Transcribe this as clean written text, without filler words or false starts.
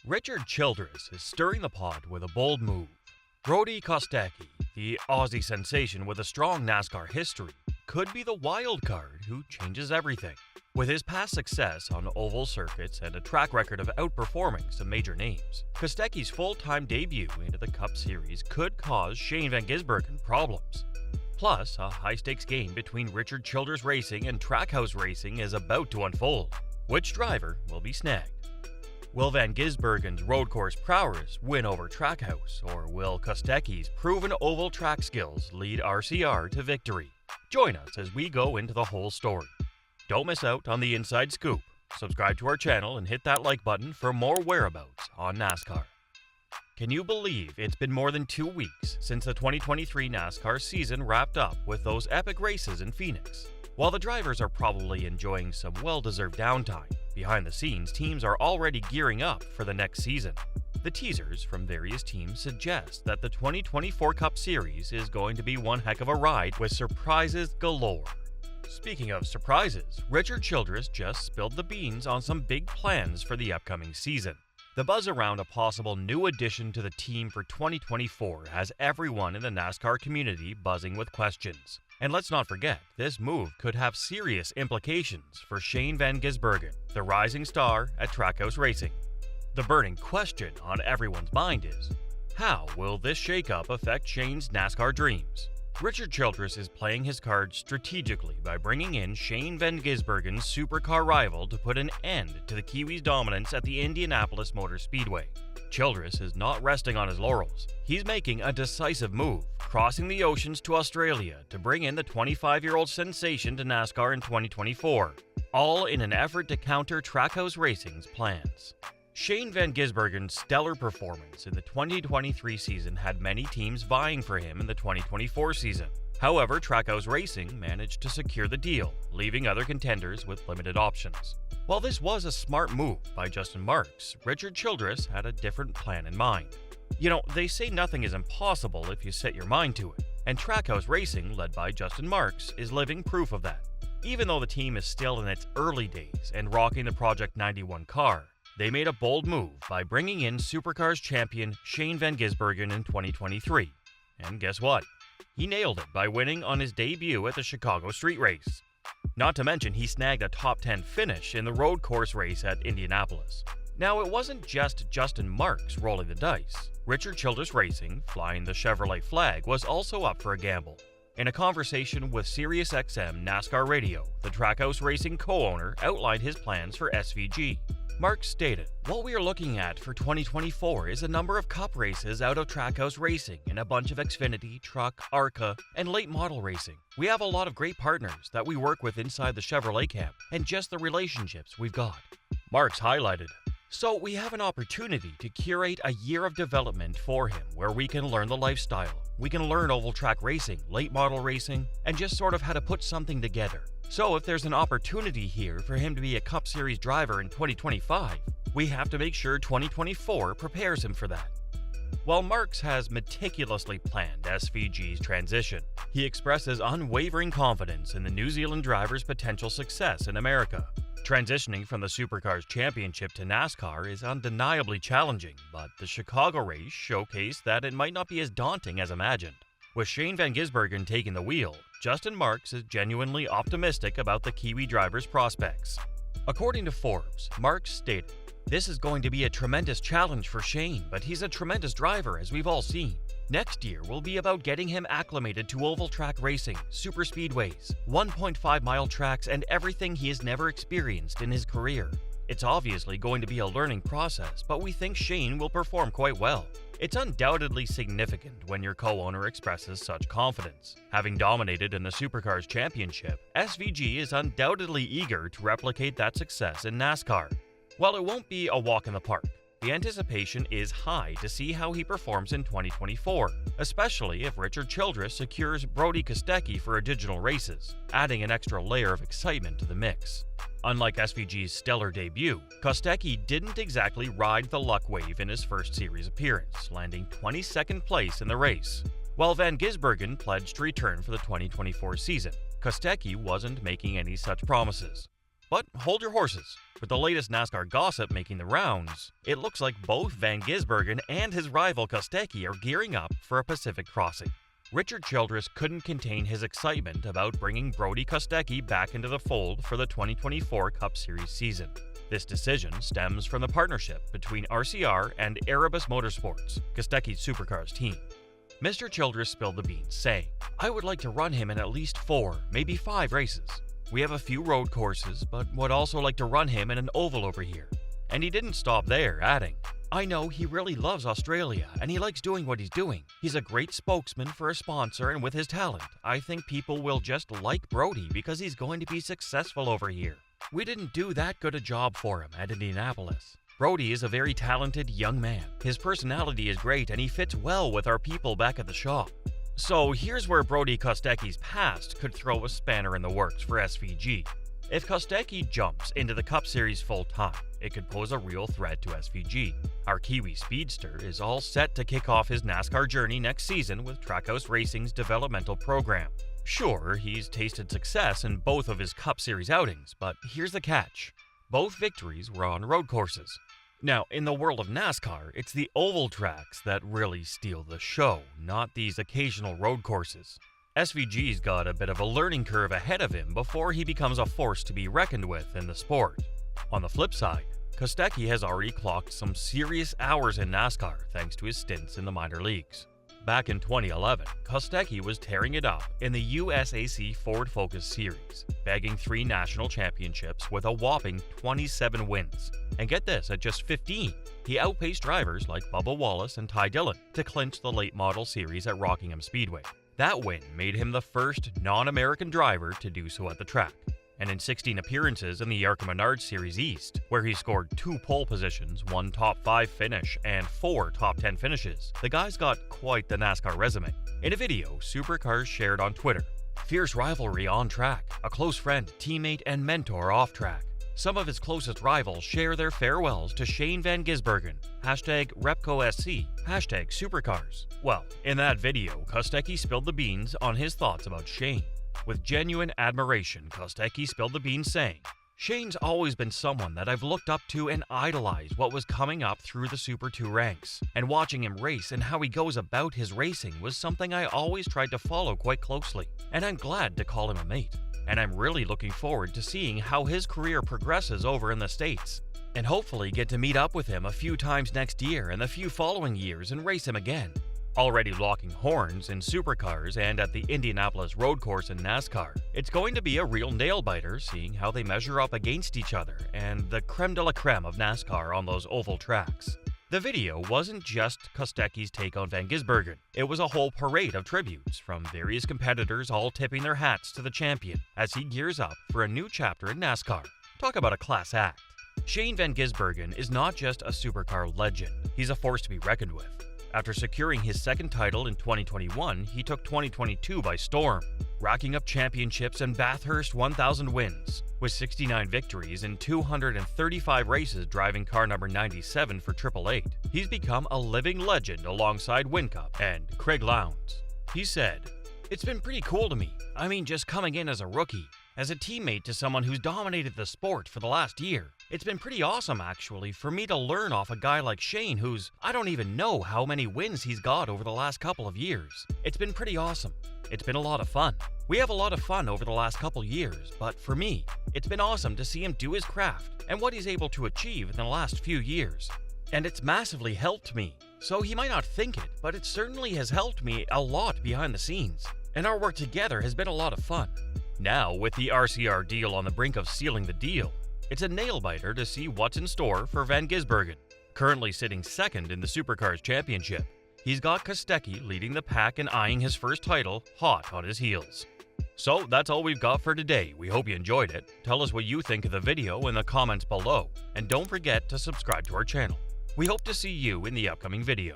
Richard Childress is stirring the pot with a bold move. Brodie Kostecki, the Aussie sensation with a strong NASCAR history, could be the wildcard who changes everything. With his past success on oval circuits and a track record of outperforming some major names, Kostecki's full-time debut into the Cup Series could cause Shane van Gisbergen problems. Plus, a high-stakes game between Richard Childress Racing and Trackhouse Racing is about to unfold. Which driver will be snagged? Will van Gisbergen's road course prowess win over Trackhouse, or will Kostecki's proven oval track skills lead RCR to victory? Join us as we go into the whole story. Don't miss out on the inside scoop. Subscribe to our channel and hit that like button for more whereabouts on NASCAR. Can you believe it's been more than 2 weeks since the 2023 NASCAR season wrapped up with those epic races in Phoenix? While the drivers are probably enjoying some well-deserved downtime, behind the scenes, teams are already gearing up for the next season. The teasers from various teams suggest that the 2024 Cup Series is going to be one heck of a ride with surprises galore. Speaking of surprises, Richard Childress just spilled the beans on some big plans for the upcoming season. The buzz around a possible new addition to the team for 2024 has everyone in the NASCAR community buzzing with questions. And let's not forget, this move could have serious implications for Shane van Gisbergen, the rising star at Trackhouse Racing. The burning question on everyone's mind is, how will this shakeup affect Shane's NASCAR dreams? Richard Childress is playing his cards strategically by bringing in Shane van Gisbergen's supercar rival to put an end to the Kiwis' dominance at the Indianapolis Motor Speedway. Childress is not resting on his laurels. He's making a decisive move, crossing the oceans to Australia to bring in the 25-year-old sensation to NASCAR in 2024, all in an effort to counter Trackhouse Racing's plans. Shane van Gisbergen's stellar performance in the 2023 season had many teams vying for him in the 2024 season. However, Trackhouse Racing managed to secure the deal, leaving other contenders with limited options. While this was a smart move by Justin Marks, Richard Childress had a different plan in mind. You know, they say nothing is impossible if you set your mind to it, and Trackhouse Racing, led by Justin Marks, is living proof of that. Even though the team is still in its early days and rocking the Project 91 car, they made a bold move by bringing in Supercars champion Shane van Gisbergen in 2023. And guess what? He nailed it by winning on his debut at the Chicago Street Race. Not to mention he snagged a top 10 finish in the road course race at Indianapolis. Now, it wasn't just Justin Marks rolling the dice. Richard Childress Racing, flying the Chevrolet flag, was also up for a gamble. In a conversation with SiriusXM NASCAR Radio, the Trackhouse Racing co-owner outlined his plans for SVG. Marks stated, "What we are looking at for 2024 is a number of Cup races out of Trackhouse Racing and a bunch of Xfinity, Truck, ARCA, and late model racing. We have a lot of great partners that we work with inside the Chevrolet camp and just the relationships we've got." Marks highlighted, "So we have an opportunity to curate a year of development for him where we can learn the lifestyle. We can learn oval track racing, late model racing, and just sort of how to put something together. So if there's an opportunity here for him to be a Cup Series driver in 2025, we have to make sure 2024 prepares him for that." While Marks has meticulously planned SVG's transition, he expresses unwavering confidence in the New Zealand driver's potential success in America. Transitioning from the Supercars Championship to NASCAR is undeniably challenging, but the Chicago race showcased that it might not be as daunting as imagined. With Shane van Gisbergen taking the wheel, Justin Marks is genuinely optimistic about the Kiwi driver's prospects. According to Forbes, Marks stated, "This is going to be a tremendous challenge for Shane, but he's a tremendous driver as we've all seen. Next year will be about getting him acclimated to oval track racing, super speedways, 1.5-mile tracks, and everything he has never experienced in his career. It's obviously going to be a learning process, but we think Shane will perform quite well." It's undoubtedly significant when your co-owner expresses such confidence. Having dominated in the Supercars Championship, SVG is undoubtedly eager to replicate that success in NASCAR. While it won't be a walk in the park, the anticipation is high to see how he performs in 2024, especially if Richard Childress secures Brodie Kostecki for additional races, adding an extra layer of excitement to the mix. Unlike SVG's stellar debut, Kostecki didn't exactly ride the luck wave in his first series appearance, landing 22nd place in the race. While van Gisbergen pledged to return for the 2024 season, Kostecki wasn't making any such promises. But hold your horses. With the latest NASCAR gossip making the rounds, it looks like both Van Gisbergen and his rival Kostecki are gearing up for a Pacific crossing. Richard Childress couldn't contain his excitement about bringing Brodie Kostecki back into the fold for the 2024 Cup Series season. This decision stems from the partnership between RCR and Erebus Motorsports, Kostecki's supercars team. Mr. Childress spilled the beans, saying, "I would like to run him in at least 4, maybe 5 races. We have a few road courses, but would also like to run him in an oval over here." And he didn't stop there, adding, "I know he really loves Australia and he likes doing what he's doing. He's a great spokesman for a sponsor, and with his talent, I think people will just like Brodie because he's going to be successful over here. We didn't do that good a job for him at Indianapolis. Brodie is a very talented young man. His personality is great and he fits well with our people back at the shop." So here's where Brodie Kostecki's past could throw a spanner in the works for SVG. If Kostecki jumps into the Cup Series full-time, it could pose a real threat to SVG. Our Kiwi speedster is all set to kick off his NASCAR journey next season with Trackhouse Racing's developmental program. Sure, he's tasted success in both of his Cup Series outings, but here's the catch. Both victories were on road courses. Now, in the world of NASCAR, it's the oval tracks that really steal the show, not these occasional road courses. SVG's got a bit of a learning curve ahead of him before he becomes a force to be reckoned with in the sport. On the flip side, Kostecki has already clocked some serious hours in NASCAR thanks to his stints in the minor leagues. Back in 2011, Kostecki was tearing it up in the USAC Ford Focus Series, bagging 3 national championships with a whopping 27 wins. And get this, at just 15, he outpaced drivers like Bubba Wallace and Ty Dillon to clinch the late model series at Rockingham Speedway. That win made him the first non-American driver to do so at the track. And in 16 appearances in the ARCA Menards Series East, where he scored 2 pole positions, 1 top 5 finish, and 4 top 10 finishes, the guy's got quite the NASCAR resume. In a video Supercars shared on Twitter, "Fierce rivalry on track, a close friend, teammate, and mentor off track. Some of his closest rivals share their farewells to Shane van Gisbergen, #RepcoSC, #Supercars." Well, in that video, Kostecki spilled the beans on his thoughts about Shane. With genuine admiration, Kostecki spilled the beans saying, "Shane's always been someone that I've looked up to and idolized what was coming up through the Super 2 ranks, and watching him race and how he goes about his racing was something I always tried to follow quite closely, and I'm glad to call him a mate. And I'm really looking forward to seeing how his career progresses over in the States, and hopefully get to meet up with him a few times next year and the few following years and race him again." Already locking horns in supercars and at the Indianapolis road course in NASCAR, it's going to be a real nail-biter seeing how they measure up against each other and the creme de la creme of NASCAR on those oval tracks. The video wasn't just Kostecki's take on Van Gisbergen. It was a whole parade of tributes from various competitors all tipping their hats to the champion as he gears up for a new chapter in NASCAR. Talk about a class act. Shane van Gisbergen is not just a supercar legend, he's a force to be reckoned with. After securing his second title in 2021, he took 2022 by storm, racking up championships and Bathurst 1,000 wins. With 69 victories in 235 races driving car number 97 for 888, he's become a living legend alongside Whincup and Craig Lowndes. He said, "It's been pretty cool to me. I mean, just coming in as a rookie, as a teammate to someone who's dominated the sport for the last year. It's been pretty awesome, actually, for me to learn off a guy like Shane who's, I don't even know how many wins he's got over the last couple of years. It's been pretty awesome. It's been a lot of fun. We have a lot of fun over the last couple years, but for me, it's been awesome to see him do his craft and what he's able to achieve in the last few years. And it's massively helped me. So he might not think it, but it certainly has helped me a lot behind the scenes. And our work together has been a lot of fun." Now, with the RCR deal on the brink of sealing the deal, it's a nail-biter to see what's in store for Van Gisbergen. Currently sitting second in the Supercars Championship, he's got Kostecki leading the pack and eyeing his first title hot on his heels. So that's all we've got for today. We hope you enjoyed it. Tell us what you think of the video in the comments below, and don't forget to subscribe to our channel. We hope to see you in the upcoming video.